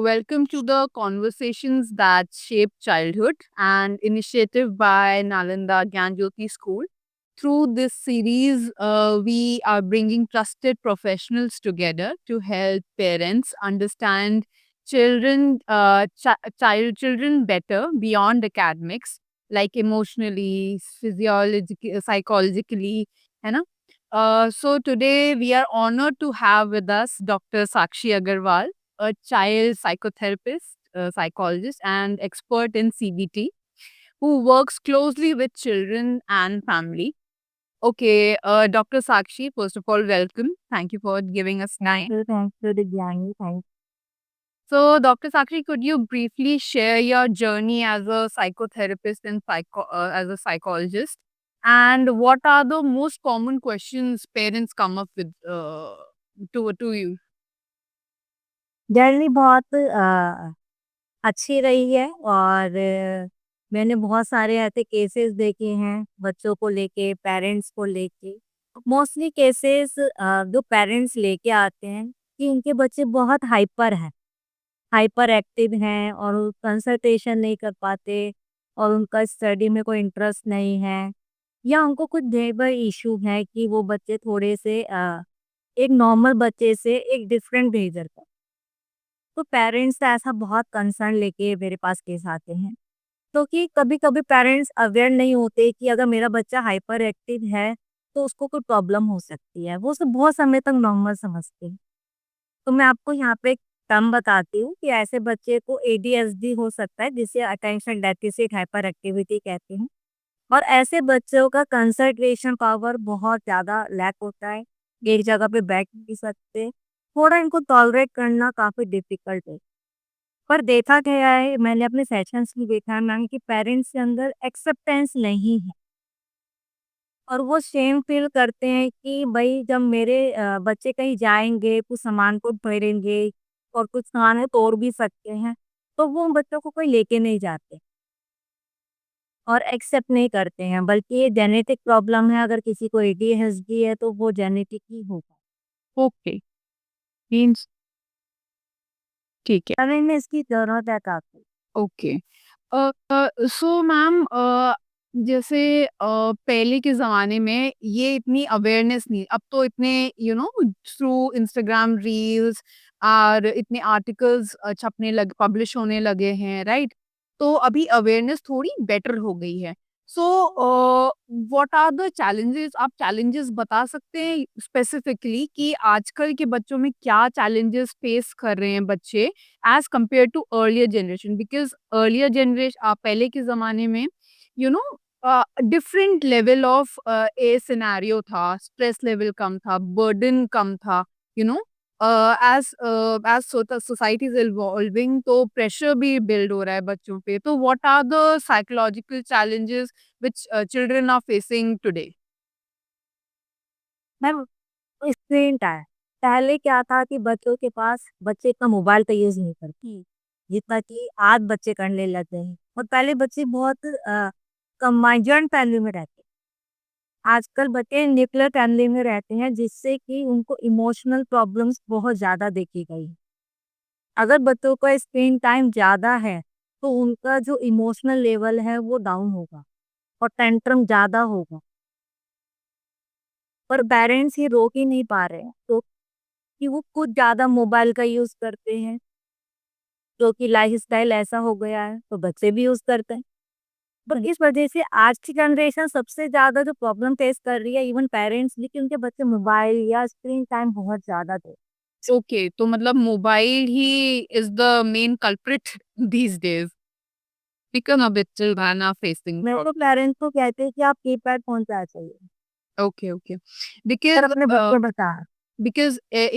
welcome to the Conversations That Shape Childhood, an initiative by Nalanda Gyanjyoti School. Through this series, we are bringing trusted professionals together to help parents understand children better beyond academics, like emotionally, physiologically, psychologically, है ना? So today we are honored to have with us Dr. Sakshi Agarwal, a child psychotherapist, psychologist, and expert in CBT who works closely with children and family. Okay, Dr. Sakshi, first of all, welcome. Thank you for giving us time. Thank you, Divyangi. Thank So, Dr. Sakshi, could you briefly share your journey as a psychotherapist and as a psychologist? And what are the most common questions parents come up with to you? Journey बहुत अच्छी रही है और मैंने बहुत सारे ऐसे cases देखे हैं बच्चों को लेके, पेरेंट्स को लेके। मोस्टली केसेस जो पेरेंट्स लेके आते हैं कि उनके बच्चे बहुत हाइपर एक्टिव हैं और वो कंसंट्रेशन नहीं कर पाते और उनका स्टडी में कोई इंटरेस्ट नहीं है या उनको कुछ बिहेवियर इशू है कि वो बच्चे थोड़े से एक नॉर्मल बच्चे से एक डिफरेंट बिहेवियर का। तो पेरेंट्स ऐसा बहुत कंसर्न लेके मेरे पास केस आते हैं। तो कि कभी-कभी पेरेंट्स अवेयर नहीं होते कि अगर मेरा बच्चा हाइपर एक्टिव है, तो उसको कोई प्रॉब्लम हो सकती है। वो उसे बहुत समय तक नॉर्मल समझते हैं। तो मैं आपको यहाँ पे एक टर्म बताती हूँ कि ऐसे बच्चे को एडीएचडी हो सकता है, जिसे अटेंशन डेफिसिट हाइपर एक्टिविटी कहते हैं। और ऐसे बच्चों का कंसंट्रेशन पावर बहुत ज़्यादा लैक होता है। एक जगह पे बैठ नहीं सकते। थोड़ा इनको टॉलरेट करना काफ़ी डिफ़िकल्ट है। पर देखा गया है, मैंने अपने सेशंस में देखा है मैम कि पेरेंट्स के अंदर एक्सेप्टेंस नहीं है और वो शेम फ़ील करते हैं कि भई जब मेरे बच्चे कहीं जाएँगे, कुछ सामान को खरीदेंगे और कुछ सामान है तोड़ भी सकते हैं, तो वो उन बच्चों को कोई लेके नहीं जाते और एक्सेप्ट नहीं करते हैं, बल्कि ये जेनेटिक प्रॉब्लम है, अगर किसी को एडीएचडी है तो वो जेनेटिक ही होगा। ओके, मीन्स ठीक है। समझ में इसकी ज़रूरत है काफ़ी। ओके। सो मैम, जैसे पहले के ज़माने में ये इतनी अवेयरनेस नहीं, अब तो इतने थ्रू इंस्टाग्राम रील्स और इतने आर्टिकल्स छपने लग पब्लिश होने लगे हैं, राइट? तो अभी अवेयरनेस थोड़ी बेटर हो गई है। So what are the challenges, आप चैलेंजेस बता सकते हैं स्पेसिफिकली कि आजकल के बच्चों में क्या चैलेंजेस फेस कर रहे हैं बच्चे as compared to earlier generation, because earlier generation पहले के ज़माने में you know different level of a scenario था, स्ट्रेस लेवल कम था, बर्डन कम था, you know as as society is evolving, तो प्रेशर भी बिल्ड हो रहा है बच्चों पे। तो what are the psychological challenges which children are facing today? Ma'am screen time, पहले क्या था कि बच्चों के पास बच्चे इतना मोबाइल का यूज़ नहीं करते, जितना कि आज बच्चे करने लग गए हैं और पहले बच्चे बहुत कंबाइंड जॉइंट फैमिली में रहते। आजकल बच्चे न्यूक्लियर फैमिली में रहते हैं जिससे कि उनको इमोशनल प्रॉब्लम्स बहुत ज़्यादा देखी गई। अगर बच्चों का स्क्रीन टाइम ज़्यादा है, तो उनका जो इमोशनल लेवल है वो डाउन होगा और टेंट्रम ज़्यादा होगा। पर पेरेंट्स ये रोक ही नहीं पा रहे हैं, तो कि वो खुद ज़्यादा मोबाइल का यूज़ करते हैं, क्योंकि लाइफ़स्टाइल ऐसा हो गया है, तो बच्चे भी यूज़ करते हैं। तो इस वजह से आज की जनरेशन सबसे ज़्यादा जो प्रॉब्लम फेस कर रही है, इवन पेरेंट्स भी, कि उनके बच्चे मोबाइल या स्क्रीन टाइम बहुत ज़्यादा दे। ओके, तो मतलब mobile he is the main culprit these days because of it children are facing मैं तो problem. पेरेंट्स को कहते हैं कि आप कीपैड फ़ोन से आ जाइए, Okay, okay. पर Because अपने बच्चे बता।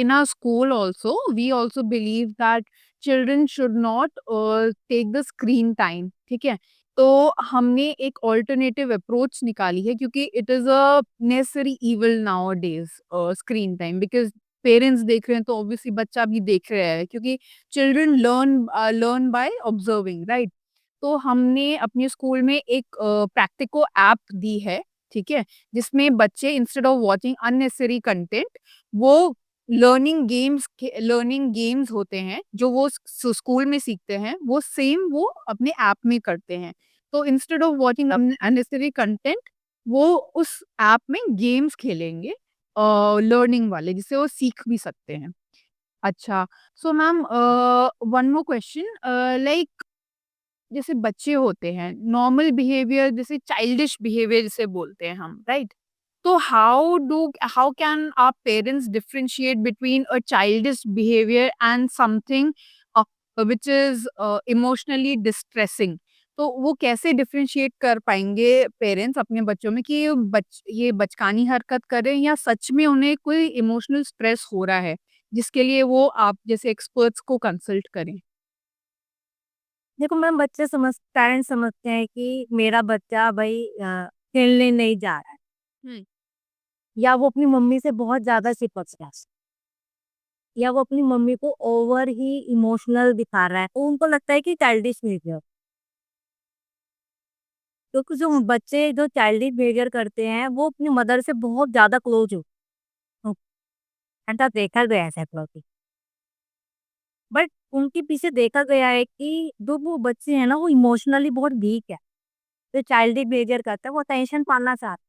in our school also we also believe that children should not take the screen time, ठीक है? तो हमने एक ऑल्टरनेटिव अप्रोच निकाली है, क्योंकि it is a necessary evil now days screen time, because parents देख रहे हैं तो ऑब्वियसली बच्चा भी देख रहा है, क्योंकि children learn by observing, right? तो हमने अपने स्कूल में एक प्रैक्टिको ऐप दी है, ठीक है? जिसमें बच्चे instead of watching unnecessary content, वो लर्निंग गेम्स होते हैं जो वो स्कूल में सीखते हैं, वो सेम वो अपने ऐप में करते हैं। तो instead of watching unnecessary content, वो उस ऐप में गेम्स खेलेंगे लर्निंग वाले, जिससे वो सीख भी सकते हैं। अच्छा, so ma'am one more question, like जैसे बच्चे होते हैं, नॉर्मल बिहेवियर जैसे चाइल्डिश बिहेवियर जिसे बोलते हैं हम, राइट? तो how can our parents differentiate between a childish behaviour and something which is emotionally distressing? तो वो कैसे डिफरेंशिएट कर पाएँगे पेरेंट्स अपने बच्चों में कि ये बचकानी हरकत कर रहे हैं या सच में उन्हें कोई इमोशनल स्ट्रेस हो रहा है, जिसके लिए वो आप जैसे एक्सपर्ट्स को कंसल्ट करें? देखो मैम, बच्चे पेरेंट्स समझते हैं कि मेरा बच्चा भाई खेलने नहीं जा रहा है, हुँ। या वो अपनी मम्मी से बहुत ज़्यादा चिपक गया है, या वो अपनी मम्मी को ओवर ही इमोशनल दिखा रहा है, तो उनको लगता है कि चाइल्डिश बिहेवियर। क्योंकि जो बच्चे जो चाइल्डिश बिहेवियर करते हैं, वो अपनी मदर से बहुत ज़्यादा क्लोज़ हो, ऐसा देखा गया है साइकोलॉजी। बट उनके पीछे देखा गया है कि जो वो बच्चे हैं ना, वो इमोशनली बहुत वीक है। जो चाइल्डिश बिहेवियर करता है, वो अटेंशन पाना चाहता है।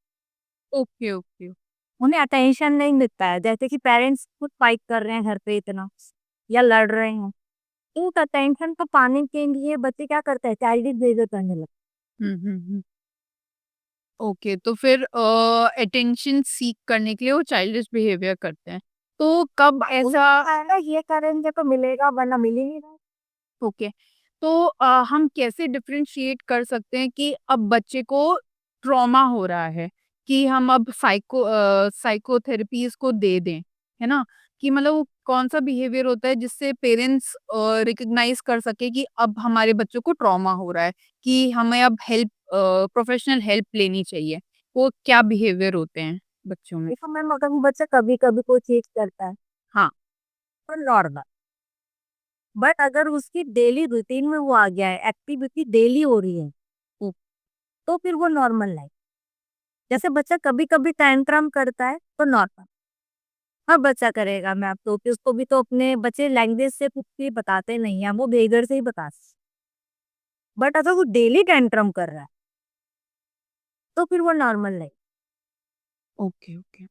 Okay, okay. उन्हें अटेंशन नहीं मिलता है, जैसे कि पेरेंट्स खुद फाइट कर रहे हैं घर पे इतना, या लड़ रहे हैं। उस अटेंशन को पाने के लिए बच्चे क्या करते हैं, चाइल्डिश बिहेवियर करने लगते हुँ, हुँ, हुँ। ओके, तो फिर अटेंशन सीक करने के लिए वो चाइल्डिश बिहेवियर करते हैं। तो कब हैं। उनको ऐसा लगता है ना, ये करेंगे तो मिलेगा, वरना मिल ही नहीं रहा। ओके, तो हम कैसे डिफरेंशिएट कर सकते हैं कि अब बच्चे को ट्रॉमा हो रहा है, कि हम अब साइकोथेरेपीज़ को दे दें, है ना? कि मतलब वो कौन-सा बिहेवियर होता है जिससे पेरेंट्स रिकॉग्नाइज़ कर सके कि अब हमारे बच्चों को ट्रॉमा हो रहा है, कि हमें अब प्रोफेशनल हेल्प लेनी चाहिए। वो क्या बिहेवियर होते हैं बच्चों में? देखो मैम, अगर वो बच्चा कभी-कभी कोई चीज़ करता है, हाँ, तो नॉर्मल। बट अगर उसकी डेली रूटीन में वो आ गया है, एक्टिविटी डेली हो रही है, ओ तो फिर वो नॉर्मल नहीं। जैसे बच्चा कभी-कभी टेंट्रम करता है, तो नॉर्मल। हर बच्चा करेगा, मैं आपको कि उसको भी तो अपने बच्चे लैंग्वेज से कुछ भी बताते नहीं हैं, वो बिहेवियर से ही बताते। बट अगर वो डेली टेंट्रम कर रहा है, तो फिर वो नॉर्मल नहीं। Okay, okay.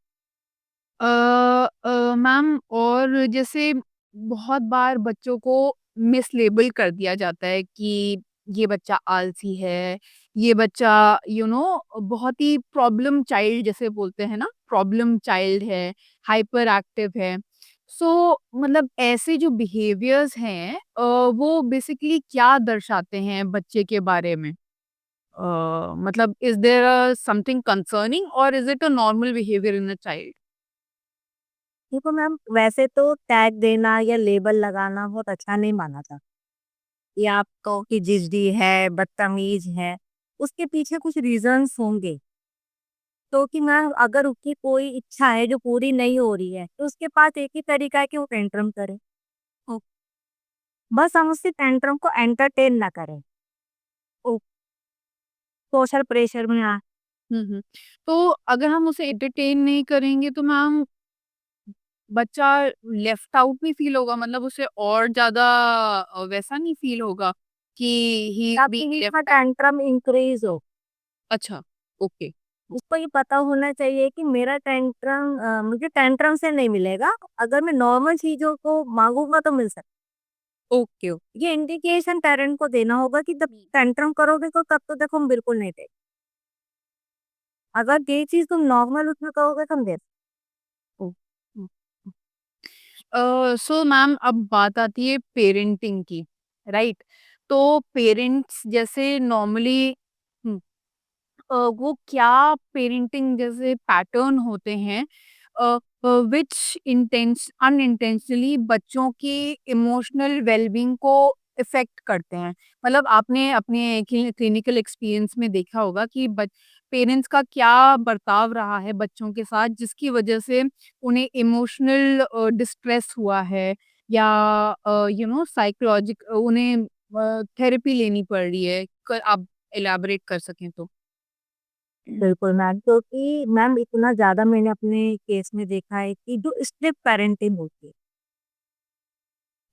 मैम और जैसे बहुत बार बच्चों को मिसलेबल कर दिया जाता है कि ये बच्चा आलसी है, ये बच्चा बहुत ही प्रॉब्लम चाइल्ड जैसे बोलते हैं ना, प्रॉब्लम चाइल्ड है, हाइपर एक्टिव है। सो मतलब ऐसे जो बिहेवियर्स हैं वो बेसिकली क्या दर्शाते हैं बच्चे के बारे में? मतलब इज़ देयर समथिंग कंसर्निंग और is it a normal behaviour in a child? देखो मैम, वैसे तो टैग देना या लेबल लगाना बहुत अच्छा नहीं माना था। ये आप कहो कि जिद्दी है, बदतमीज है, उसके पीछे कुछ रीजंस होंगे। तो कि मैम, अगर उसकी कोई इच्छा है जो पूरी नहीं हो रही है, तो उसके पास एक ही तरीका है कि वो टेंट्रम करे। ओ बस हम उसके टेंट्रम को एंटरटेन ना करें। ओ सोशल प्रेशर में आ हुँ, हुँ। तो अगर हम उसे एंटरटेन नहीं करेंगे तो मैम बच्चा लेफ्ट आउट नहीं फ़ील होगा? मतलब उसे और ज़्यादा वैसा नहीं फ़ील होगा कि ही इज़ आपके बीइंग बीच में लेफ्ट आउट? टेंट्रम इंक्रीज हो। अच्छा, ओके। उसको ये पता होना चाहिए कि मेरा टेंट्रम मुझे टेंट्रम से नहीं मिलेगा। अगर मैं नॉर्मल चीज़ों को माँगूँगा तो मिल सकता है। Okay, okay. ये इंडिकेशन पेरेंट को देना होगा कि जब हुँ, टेंट्रम करोगे तो तब तो देखो हम बिल्कुल नहीं देंगे। अगर ये चीज़ तुम नॉर्मल उसमें करोगे तो हम दे ओ हुँ। सो मैम अब बात आती है पेरेंटिंग की, राइट? तो पेरेंट्स जैसे नॉर्मली हुँ। वो क्या पेरेंटिंग जैसे पैटर्न होते हैं व्हिच अनइंटेंशनली बच्चों की इमोशनल वेलबींग को इफेक्ट करते हैं। मतलब आपने अपने क्लिनिकल एक्सपीरियंस में देखा होगा कि पेरेंट्स का क्या बर्ताव रहा है बच्चों के साथ जिसकी वजह से उन्हें इमोशनल डिस्ट्रेस हुआ है या साइकोलॉजिक उन्हें थेरेपी लेनी पड़ रही है। आप इलैबोरेट कर सकें तो? बिल्कुल मैम, क्योंकि मैम इतना ज़्यादा मैंने अपने केस में देखा है कि जो स्ट्रिक्ट पेरेंटिंग होती है,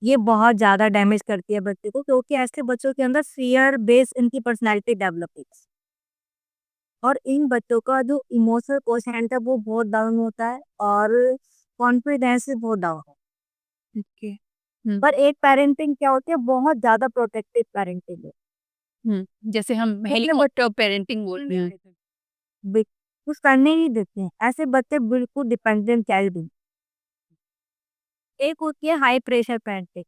ये बहुत ज़्यादा डैमेज करती है बच्चे को, क्योंकि ऐसे बच्चों के अंदर फ़ियर बेस्ड इनकी पर्सनैलिटी डेवलप होती है और इन बच्चों का जो इमोशनल कोशेंट है वो बहुत डाउन होता है और कॉन्फिडेंस भी बहुत डाउन होता है। ओके। हुँ, पर एक पेरेंटिंग क्या होती है, बहुत ज़्यादा प्रोटेक्टिव पेरेंटिंग है। हुँ। जैसे हम वो अपने बच्चों हेलीकॉप्टर पेरेंटिंग को बोलते नहीं हैं। देते, कुछ करने ही देते हैं। ऐसे बच्चे बिल्कुल डिपेंडेंट चाइल्ड भी। एक होती है हाई प्रेशर पेरेंटिंग,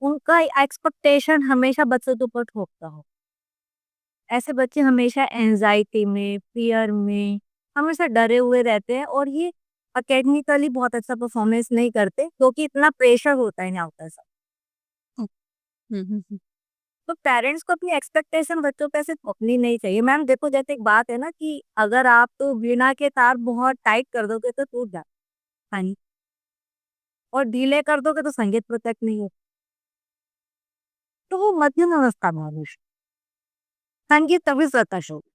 उनका एक्सपेक्टेशन हमेशा बच्चों के ऊपर थोपता हो। ऐसे बच्चे हमेशा एंजाइटी में, फ़ियर में, हमेशा डरे हुए रहते हैं और ये एकेडमिकली बहुत अच्छा परफॉर्मेंस नहीं करते, क्योंकि इतना प्रेशर होता है इन्हें आउटर से। हुँ, हुँ, हुँ, हुँ। तो पेरेंट्स को अपनी एक्सपेक्टेशन बच्चों पे ऐसे थोपनी नहीं चाहिए। मैम देखो, जैसे एक बात है ना कि अगर आप तो वीणा के तार बहुत टाइट कर दोगे तो टूट जाते हैं, हाँ जी, और ढीले कर दोगे तो संगीत प्रोटेक्ट नहीं होता। तो वो मध्यम अवस्था में होनी चाहिए। संगीत तभी प्रकश होगा।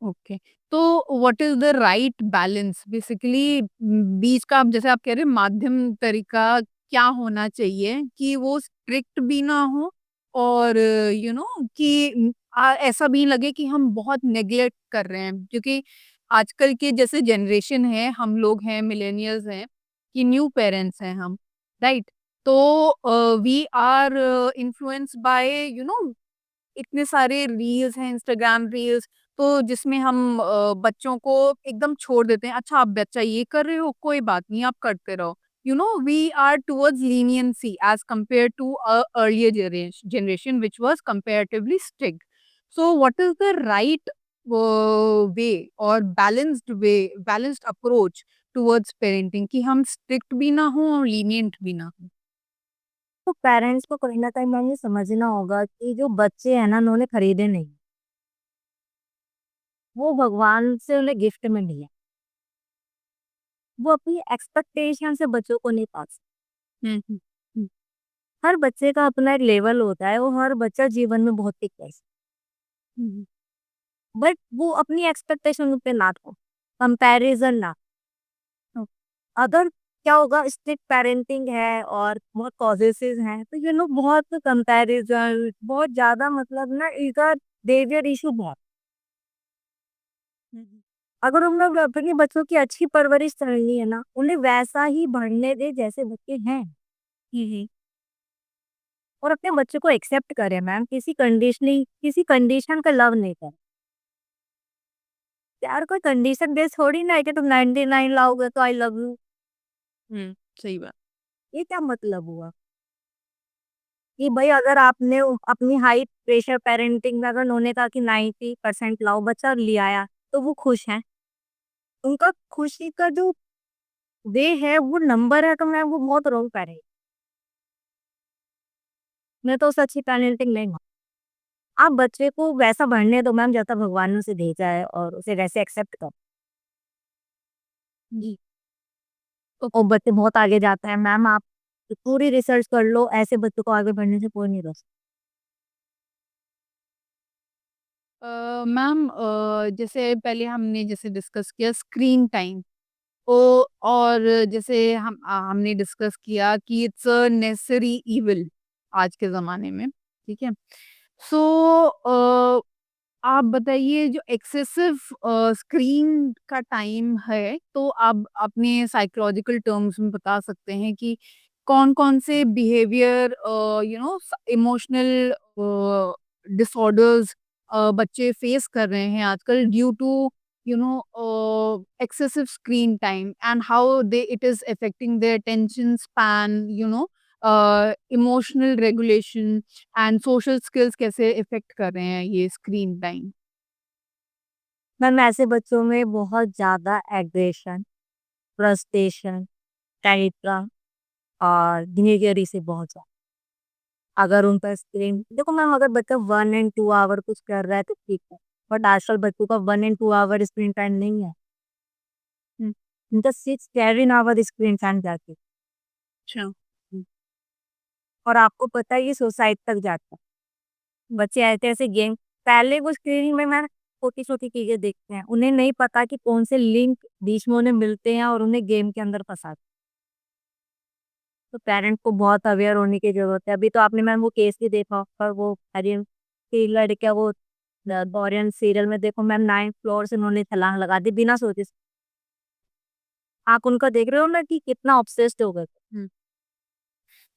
ओके। तो what is the right balance basically बीच का आप जैसे आप कह रहे हैं माध्यम तरीका क्या होना चाहिए कि वो स्ट्रिक्ट भी ना हो और कि ऐसा भी लगे कि हम बहुत नेग्लेक्ट कर रहे हैं क्योंकि आजकल के जैसे जनरेशन है हम लोग हैं मिलेनियल्स हैं कि न्यू पेरेंट्स हैं हम राइट तो वी आर इन्फ्लुएंस्ड बाय इतने सारे रील्स हैं इंस्टाग्राम रील्स तो जिसमें हम बच्चों को एकदम छोड़ देते हैं अच्छा आप बच्चा ये कर रहे हो कोई बात नहीं आप करते रहो we are towards leniency as compared to a earlier generation which was comparatively strict so what is the right way or balanced approach towards parenting कि हम strict भी ना हो और lenient भी ना हो तो पेरेंट्स को कहीं न कहीं मैम ये समझना होगा कि जो बच्चे हैं ना, उन्होंने खरीदे नहीं। वो भगवान से उन्हें गिफ्ट में मिले। वो अपनी एक्सपेक्टेशन से बच्चों को नहीं पा सकते। हम्म हम्म हम्म हर बच्चे का अपना एक लेवल होता है, वो हर बच्चा जीवन में बहुत टिक है। हम्म बट वो अपनी एक्सपेक्टेशन पे ना थो, कंपैरिज़न ना। अगर क्या होगा, स्ट्रिक्ट पेरेंटिंग है और बहुत पॉसेसिव हैं, तो बहुत कंपैरिज़न, बहुत ज़्यादा मतलब ना इनका बिहेवियर इश्यू बहुत। हम्म अगर हम लोग अपने बच्चों की अच्छी परवरिश करनी है ना, उन्हें वैसा ही बढ़ने दें जैसे बच्चे हैं। हम्म और अपने बच्चे को एक्सेप्ट करें मैम, किसी कंडीशन का लव नहीं करें। यार कोई कंडीशन बेस्ड थोड़ी ना है कि तुम 99 लाओगे तो आई लव यू। सही बात ये क्या मतलब हुआ? कि भाई अगर आपने अपनी हाई प्रेशर पेरेंटिंग में अगर उन्होंने कहा कि 90% लाओ, बच्चा ले आया, तो वो खुश हैं। उनका खुशी का जो वे है वो नंबर है, तो मैम वो बहुत रॉन्ग पेरेंट। मैं तो उसे अच्छी पेरेंटिंग नहीं मानती। आप बच्चे को वैसा बढ़ने दो मैम जैसा भगवान ने उसे भेजा है और उसे वैसे एक्सेप्ट करो। जी और बच्चे बहुत आगे जाते हैं मैम, आप पूरी रिसर्च कर लो, ऐसे बच्चों को आगे बढ़ने से कोई नहीं रोक सकता। मैम जैसे पहले हमने जैसे डिस्कस किया स्क्रीन टाइम ओ और जैसे हमने डिस्कस किया कि इट्स अ नेसेसरी इविल आज के ज़माने में, ठीक है? सो आप बताइए जो एक्सेसिव स्क्रीन का टाइम है, तो आप अपने साइकोलॉजिकल टर्म्स में बता सकते हैं कि कौन-कौन से बिहेवियर इमोशनल डिसऑर्डर्स बच्चे फेस कर रहे हैं आजकल due to excessive screen time and how it is affecting their attention span, emotional regulation and social skills कैसे इफ़ेक्ट कर रहे हैं ये स्क्रीन टाइम? मैम ऐसे बच्चों में बहुत ज़्यादा एग्रेशन, फ्रस्ट्रेशन, टेट्रा और बिहेवियर इसे बहुत ज़्यादा। अगर उन पर स्क्रीन देखो मैम, अगर बच्चा 1 एंड 2 आवर कुछ कर रहा है तो ठीक है। बट आजकल बच्चों का 1 एंड 2 आवर स्क्रीन टाइम नहीं है। हुँ, उनका 6-7 आवर स्क्रीन टाइम जाती है। अच्छा। और आपको पता है ये सुसाइड तक जाता है। बच्चे ऐसे-ऐसे गेम, पहले वो स्क्रीन में मैं छोटी-छोटी चीज़ें देखते हैं। उन्हें नहीं पता कि कौन से लिंक बीच में उन्हें मिलते हैं और उन्हें गेम के अंदर फँसाते हैं। तो पेरेंट्स को बहुत अवेयर होने की ज़रूरत है। अभी तो आपने मैम वो केस भी देखा होगा, वो आर्यन की लड़कियाँ वो कोरियन सीरियल में देखो मैम 9th फ्लोर से उन्होंने छलांग लगा दी बिना सोचे। आप उनका देख रहे हो ना कि कितना ऑब्सेस्ड हो गए थे। हुँ।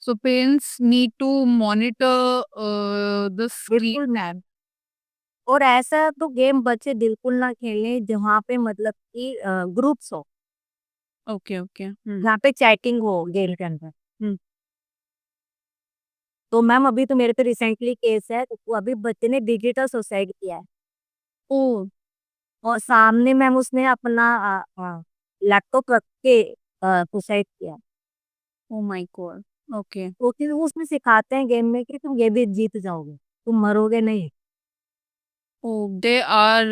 So parents need to monitor the बिल्कुल स्क्रीन। मैम। और ऐसा तो गेम बच्चे बिल्कुल ना खेलें जहाँ पे मतलब कि ग्रुप्स हो, ओके, ओके। हुँ, जहाँ पे चैटिंग हो गेम के अंदर। हुँ। तो मैम अभी तो मेरे पे रिसेंटली केस है, तो वो अभी बच्चे ने डिजिटल सुसाइड किया है। ओह! और सामने मैम उसने अपना लैपटॉप रख के सुसाइड किया। Oh my God! ओके। तो फिर वो उसमें सिखाते हैं गेम में कि तुम ये भी जीत जाओगे, तुम मरोगे नहीं। ओह, दे आर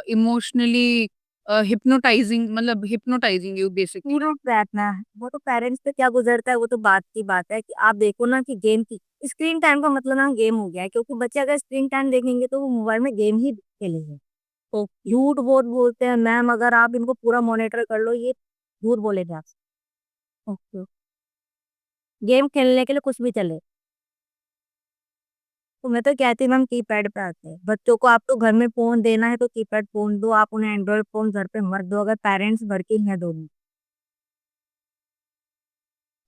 इमोशनली हिप्नोटाइजिंग, मतलब हिप्नोटाइजिंग यू बेसिकली। पूरा बैठना है, वो तो पेरेंट्स पे क्या गुजरता है वो तो बात की बात है कि आप देखो ना कि गेम की स्क्रीन टाइम का मतलब ना गेम हो गया है, क्योंकि बच्चे अगर स्क्रीन टाइम देखेंगे तो वो मोबाइल में गेम ही खेलेंगे। तो झूठ बहुत बोलते हैं मैम, अगर आप इनको पूरा मॉनिटर कर लो ये झूठ बोलेंगे आपसे। ओके। गेम खेलने के लिए कुछ भी चले। तो मैं तो कहती हूँ मैम कीपैड पे आते हैं बच्चों को, आप तो घर में फोन देना है तो कीपैड फोन दो, आप उन्हें एंड्रॉइड फोन घर पे मत दो अगर पेरेंट्स वर्किंग है दोनों।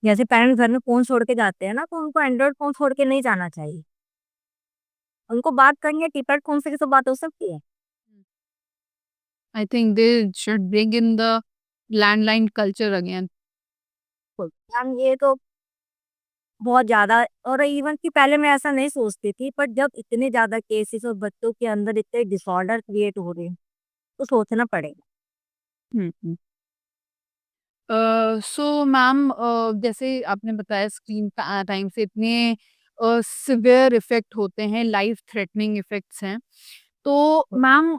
जैसे पेरेंट्स घर में फ़ोन छोड़ के जाते हैं ना, तो उनको एंड्रॉइड फ़ोन छोड़ के नहीं जाना चाहिए। उनको बात करनी है, कीपैड फ़ोन से भी तो बात हो सकती है। I think they should bring in the landline culture again. तो मैम ये तो बहुत ज़्यादा, और इवन कि पहले मैं ऐसा नहीं सोचती थी, पर जब इतने ज़्यादा केसेज़ और बच्चों के अंदर इतने डिसऑर्डर क्रिएट हो रहे हैं, तो सोचना पड़ेगा। हुँ, हुँ। सो मैम, जैसे आपने बताया स्क्रीन टाइम से इतने सिवियर इफ़ेक्ट होते हैं, लाइफ थ्रेटनिंग इफ़ेक्ट्स हैं। तो मैम,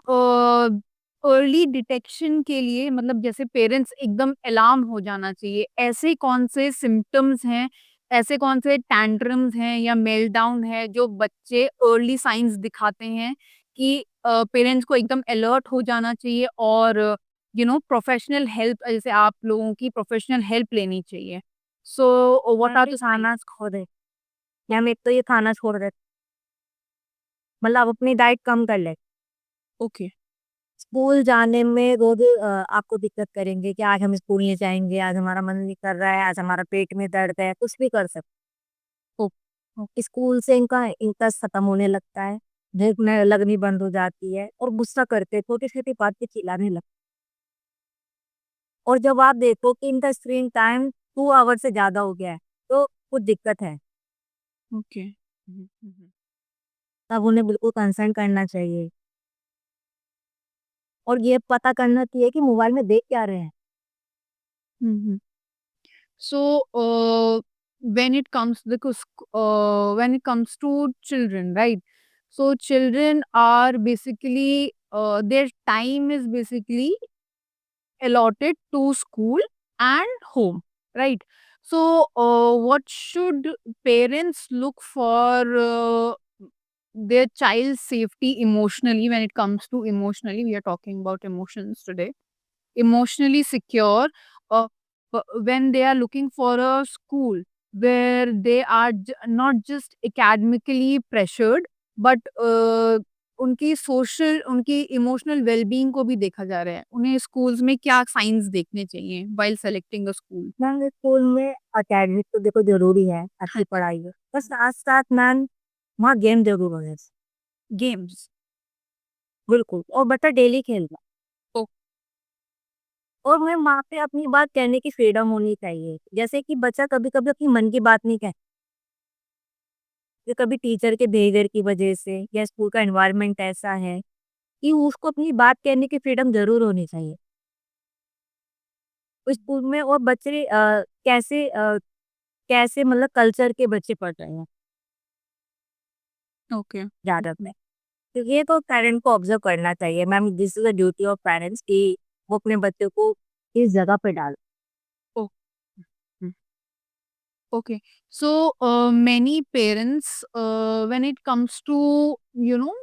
अर्ली डिटेक्शन के लिए, मतलब जैसे पेरेंट्स एकदम अलार्म हो जाना चाहिए, ऐसे कौन से सिम्पटम्स हैं, ऐसे कौन से टैंट्रम्स हैं या मेल्टडाउन है जो बच्चे अर्ली साइंस दिखाते हैं कि पेरेंट्स को एकदम अलर्ट हो जाना चाहिए और प्रोफेशनल हेल्प, जैसे आप लोगों की प्रोफेशनल हेल्प लेनी चाहिए। सो व्हाट मैम आर ये द साइंस? खाना छोड़ दें, मैम एक तो ये खाना छोड़ दें, मतलब आप अपनी डाइट कम कर लें। ओके। स्कूल जाने में रोज़ आपको दिक्कत करेंगे कि आज हम स्कूल नहीं जाएँगे, आज हमारा मन नहीं कर रहा है, आज हमारा पेट में दर्द है, कुछ भी कर सकते। ओ ओ स्कूल से इनका इंटरेस्ट खत्म होने लगता है, भूख न लगनी बंद हो जाती है और गुस्सा करते हैं, छोटी-छोटी बात पे चिल्लाने लगते हैं। और जब आप देखो कि इनका स्क्रीन टाइम 2 आवर से ज़्यादा हो गया है, तो कुछ दिक्कत है। ओके। हुँ, हुँ, हुँ। तब उन्हें बिल्कुल कंसर्न करना चाहिए और ये पता करना चाहिए कि मोबाइल में देख क्या रहे हैं। हुँ, हुँ। So, when it comes, because when it comes to children, right? So children are basically, their time is basically allotted to school and home, right? So, what should parents look for their child's safety emotionally? When it comes to emotionally, we are talking about emotions today. Emotionally secure, uh, when they are looking for a school where they are not just academically pressured, but उनकी social, उनकी emotional wellbeing को भी देखा जा रहा है। उन्हें schools में क्या साइंस देखने चाहिए व्हाइल सेलेक्टिंग अ स्कूल? मैम स्कूल में एकेडमिक तो देखो ज़रूरी है, हाँ। अच्छी पढ़ाई है। पर साथ-साथ मैम वहाँ गेम ज़रूर होने चाहिए। गेम्स। बिल्कुल, और बच्चा डेली खेलना। ओ और उन्हें वहाँ पे अपनी बात कहने की फ्रीडम होनी चाहिए। जैसे कि बच्चा कभी-कभी अपनी मन की बात नहीं कहता, कि कभी टीचर के बिहेवियर की वजह से या स्कूल का एनवायरनमेंट ऐसा है कि उसको अपनी बात कहने की फ्रीडम ज़रूर होनी चाहिए। उस स्कूल में और बच्चे कैसे मतलब कल्चर के बच्चे पढ़ रहे हैं ओके। ज़्यादातर। तो ये तो पेरेंट को ऑब्जर्व करना चाहिए ma'am, this is the duty of parents कि वो अपने बच्चों को इस जगह पे डालें। ओ Okay. So, many parents, when it comes to, you know,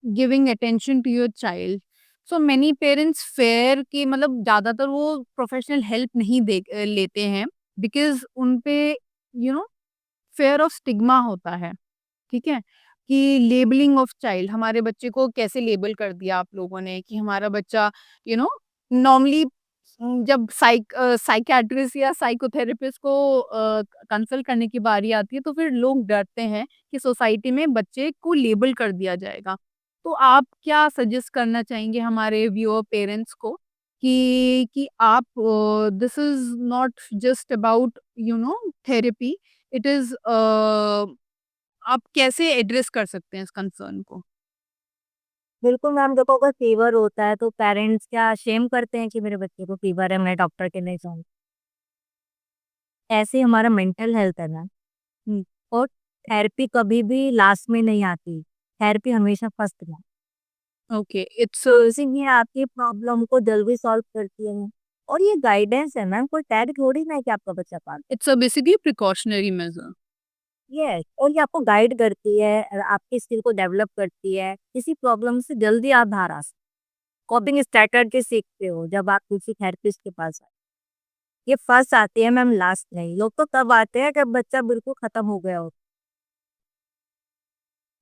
giving attention to your child. So many parents fear कि मतलब ज़्यादातर वो प्रोफेशनल हेल्प नहीं लेते हैं, बिकॉज़ उन पे फेयर ऑफ स्टिग्मा होता है। ठीक है? कि लेबलिंग ऑफ चाइल्ड, हमारे बच्चे को कैसे लेबल कर दिया आप लोगों ने कि हमारा बच्चा यू नो नॉर्मली जब साइकियाट्रिस्ट या साइकोथेरेपिस्ट को कंसल्ट करने की बारी आती है, तो फिर लोग डरते हैं कि सोसाइटी में बच्चे को लेबल कर दिया जाएगा। तो आप क्या सजेस्ट करना चाहेंगे हमारे व्यूअर पेरेंट्स को कि आप this is not just about therapy, it is आप कैसे एड्रेस कर सकते हैं इस कंसर्न को? बिल्कुल मैम, देखो अगर फीवर होता है तो पेरेंट्स क्या शेम करते हैं कि मेरे बच्चे को फीवर है, मैं डॉक्टर के नहीं जाऊँगी। ऐसे ही हमारा मेंटल हेल्थ है मैम। और थेरेपी कभी भी लास्ट में नहीं आती, थेरेपी हमेशा फर्स्ट में। ओके, इट्स तो इसीलिए आपकी प्रॉब्लम को जल्दी सॉल्व करती है। और ये गाइडेंस है मैम, कोई टैग थोड़ी ना है कि आपका बच्चा पागल। It's a basically precautionary major. Yes, और ये आपको गाइड करती है, आपकी स्किल को डेवलप करती है, किसी प्रॉब्लम से जल्दी आप बाहर आ सकते। कॉपिंग स्ट्रैटेजी सीखते हो जब आप किसी थेरेपिस्ट के पास आए। ये फर्स्ट आती है मैम, लास्ट नहीं। लोग तो तब आते हैं जब बच्चा बिल्कुल खत्म हो गया हो,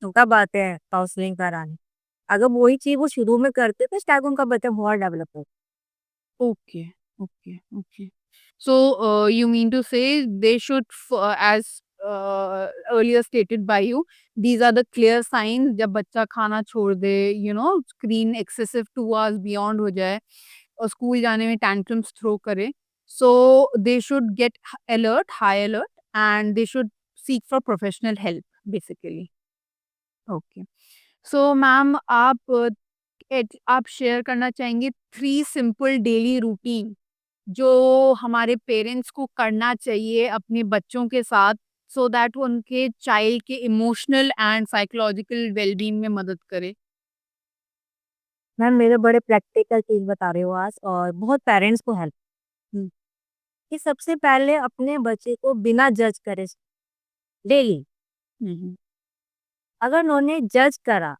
तो तब आते हैं काउंसलिंग कराने। अगर वही चीज वो शुरू में करते तो शायद उनका बच्चा बहुत डेवलप हो। Okay, okay, okay. So you mean to say they should as earlier stated by you, these are the clear signs जब बच्चा खाना छोड़ दे, स्क्रीन excessive 2 hours beyond हो जाए और स्कूल जाने में tantrums थ्रो करे, so they should get alert, high alert, and they should seek for professional help basically। Okay. So ma'am आप शेयर करना चाहेंगे 3 सिंपल डेली रूटीन जो हमारे पेरेंट्स को करना चाहिए अपने बच्चों के साथ, सो दैट वो उनके चाइल्ड के इमोशनल एंड साइकोलॉजिकल वेलबीइंग में मदद करे? मैम मेरे बड़े प्रैक्टिकल चीज बता रहे हो आज, और बहुत पेरेंट्स को हेल्प। हुँ, कि सबसे पहले अपने बच्चे को बिना जज करे डेली, हुँ, हुँ, अगर उन्होंने जज करा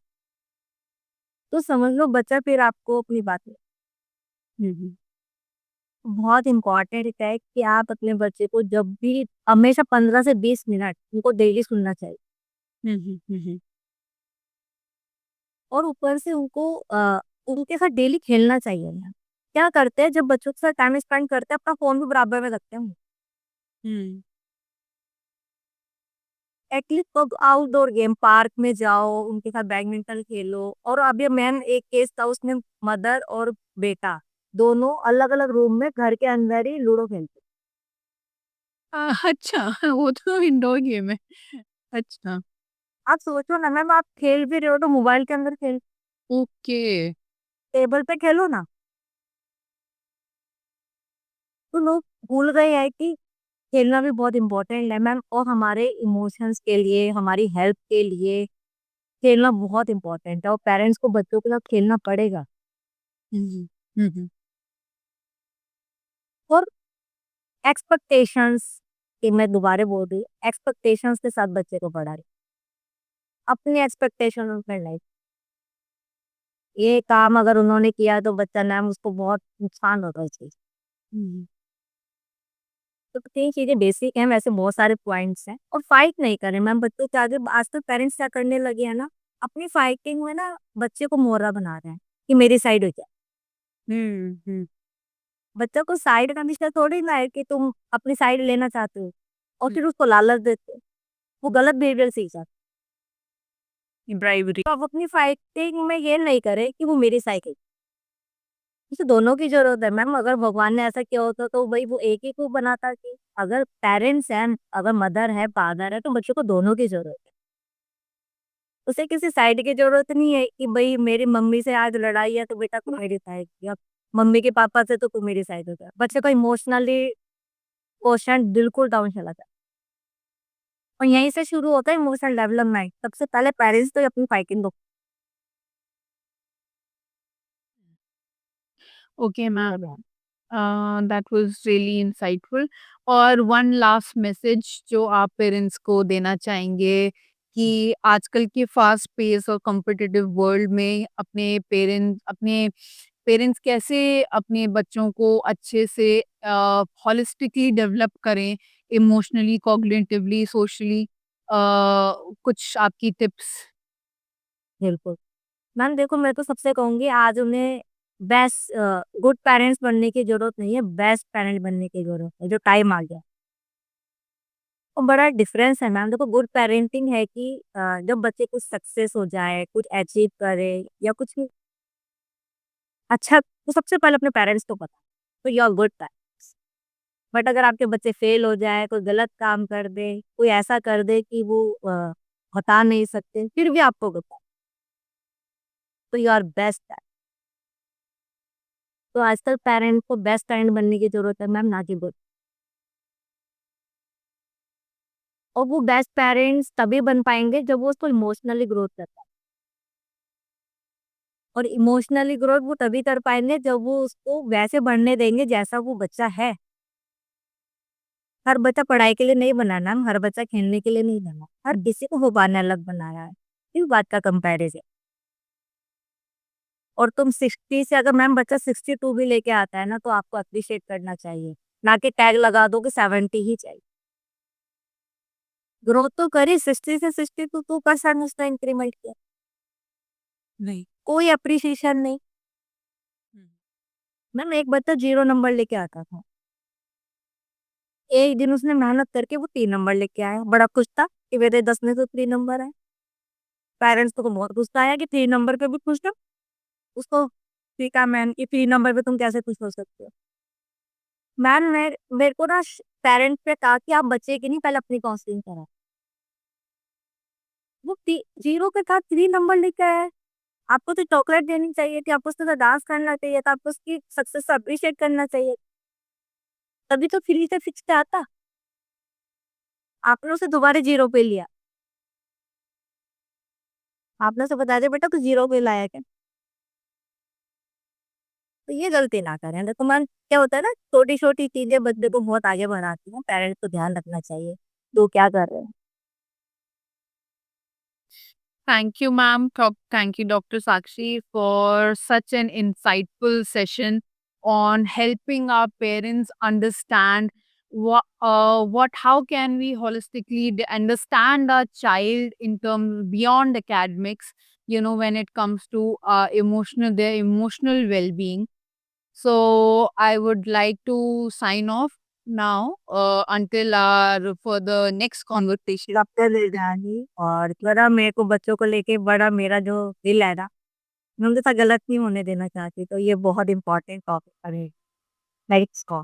तो समझ लो बच्चा फिर आपको अपनी बात में। हुँ, हुँ, बहुत इम्पोर्टेंट है कि आप अपने बच्चे को जब भी हमेशा 15 से 20 मिनट उनको डेली सुनना चाहिए। हुँ, हुँ, हुँ, हुँ, और ऊपर से उनको उनके साथ डेली खेलना चाहिए मैम। क्या करते हैं जब बच्चों के साथ टाइम स्पेंड करते हैं, अपना फ़ोन भी बराबर में रखते हैं। हुँ, एटलीस्ट तो आउटडोर गेम पार्क में जाओ, उनके साथ बैडमिंटन खेलो। और अभी मैम एक केस था, उसमें मदर और बेटा दोनों अलग-अलग रूम में घर के अंदर ही लूडो खेलते। अच्छा। वो तो इंडोर गेम है। अच्छा, आप सोचो ना मैम, आप खेल भी रहे हो तो मोबाइल के अंदर खेल, ओके। टेबल पे खेलो ना। तो लोग भूल गए हैं कि खेलना भी बहुत इम्पोर्टेंट है मैम, और हमारे इमोशंस के लिए, हमारी हेल्थ के लिए खेलना बहुत इम्पोर्टेंट है, और पेरेंट्स को बच्चों के साथ खेलना पड़ेगा। हुँ, हुँ, हुँ, हुँ, और एक्सपेक्टेशंस, कि मैं दोबारा बोल रही हूँ, एक्सपेक्टेशंस के साथ बच्चे को पढ़ा रही, अपनी एक्सपेक्टेशन में नहीं। ये काम अगर उन्होंने किया तो बच्चा मैम उसको बहुत नुकसान होगा उस चीज। हुँ, तो 3 चीज़ें बेसिक हैं, वैसे बहुत सारे पॉइंट्स हैं। और फाइट नहीं करें मैम बच्चों के आगे। आजकल पेरेंट्स क्या करने लगे हैं ना, अपनी फाइटिंग में ना बच्चे को मोहरा बना रहे हैं कि मेरी साइड हो जाए। हुँ, हुँ, बच्चों को साइड का निश्चय थोड़ी ना है कि तुम अपनी साइड लेना चाहते हो, और फिर उसको लालच देते हो, वो गलत बिहेवियर सीख जाता है। ब्राइवरी। तो आप अपनी फाइटिंग में ये नहीं करें कि वो मेरी साइड है। उसे दोनों की ज़रूरत है मैम। अगर भगवान ने ऐसा किया होता तो भई वो एक ही को बनाता कि अगर पेरेंट्स हैं, अगर मदर है, फादर है, तो बच्चों को दोनों की ज़रूरत है। उसे किसी साइड की ज़रूरत नहीं है कि भई मेरी मम्मी से आज लड़ाई है तो बेटा तू मेरी साइड, या मम्मी के पापा से तो तू मेरी साइड हो जा। बच्चे का इमोशनली क्वोशंट बिल्कुल डाउन चला जाता है। और यहीं से शुरू होता है इमोशनल डेवलपमेंट। सबसे पहले पेरेंट्स तो अपनी फाइटिंग दो। Okay ma'am, that was really insightful. और वन लास्ट मैसेज जो आप पेरेंट्स को देना चाहेंगे कि आजकल के फास्ट पेस और कॉम्पिटिटिव वर्ल्ड में अपने पेरेंट्स कैसे अपने बच्चों को अच्छे से होलिस्टिकली डेवलप करें, इमोशनली, कॉग्निटिवली, सोशली, कुछ आपकी टिप्स? बिल्कुल। मैम देखो, मैं तो सबसे कहूँगी आज उन्हें गुड पेरेंट्स बनने की ज़रूरत नहीं है, बेस्ट पेरेंट बनने की ज़रूरत है, जो टाइम आ गया। और बड़ा डिफरेंस है मैम, देखो गुड पेरेंटिंग है कि जब बच्चे कुछ सक्सेस हो जाए, कुछ अचीव करे या कुछ भी अच्छा, तो सबसे पहले अपने पेरेंट्स को पता, तो you are good parents. But अगर आपके बच्चे फेल हो जाए, कोई गलत काम कर दे, कोई ऐसा कर दे कि वो बता नहीं सकते, फिर भी आपको पता, तो यू आर बेस्ट पेरेंट। तो आजकल पेरेंट को बेस्ट पेरेंट बनने की ज़रूरत है मैम, ना कि गुड। और वो बेस्ट पेरेंट्स तभी बन पाएँगे जब वो उसको इमोशनली ग्रोथ कर पाएँ। और इमोशनली ग्रोथ वो तभी कर पाएँगे जब वो उसको वैसे बढ़ने देंगे जैसा वो बच्चा है। हर बच्चा पढ़ाई के लिए नहीं बना ना, हर बच्चा खेलने के लिए नहीं बना। हर किसी को भगवान ने अलग बनाया है। इस बात का कंपैरिज़न। और तुम 60 से अगर मैम बच्चा 62 भी लेके आता है ना, तो आपको एप्रिशिएट करना चाहिए। ना कि टैग लगा दो कि 70 ही चाहिए। ग्रोथ तो करी, 60 से 62% उसने इंक्रीमेंट किया। नहीं। कोई एप्रिसिएशन नहीं। हुँ। मैम एक बच्चा 0 नंबर लेके आता था। एक दिन उसने मेहनत करके वो 3 नंबर लेके आया। बड़ा खुश था कि मेरे 10 में से 3 नंबर आए। पेरेंट्स को बहुत गुस्सा आया कि 3 नंबर पे भी खुश हो। उसको ठीक है मैम, कि 3 नंबर पे तुम कैसे खुश हो सकते हो? मैम मेरे को ना पेरेंट्स पे कहा कि आप बच्चे की नहीं, पहले अपनी काउंसलिंग कराओ। वो 0 पे था, 3 नंबर लेके आया है। आपको तो चॉकलेट देनी चाहिए थी, आपको उसके साथ डांस करना चाहिए था, आपको उसकी सक्सेस को अप्रिशिएट करना चाहिए। तभी तो फ्री से फिक्स पे आता। आपने उसे दोबारा 0 पे लिया। आपने उसे बता दिया बेटा तू 0 पे लाया क्या? तो ये गलती ना करें। देखो मैम, क्या होता है ना, छोटी-छोटी चीज़ें बच्चे को बहुत आगे बढ़ाती हैं, पेरेंट्स को ध्यान रखना चाहिए। तो क्या कर रहे हैं? Thank you, ma'am. Thank you, Dr. Sakshi, for such an insightful session on helping our parents understand how can we holistically understand our child in terms beyond academics, when it comes to their emotional well-being. So I would like to sign off now until our for the next conversation. Doctor Nirdhari और थोड़ा मेरे को बच्चों को लेके बड़ा मेरा जो दिल है ना, मैं उनके साथ गलत नहीं होने देना चाहती, तो ये बहुत इम्पोर्टेंट टॉपिक है मेरे को।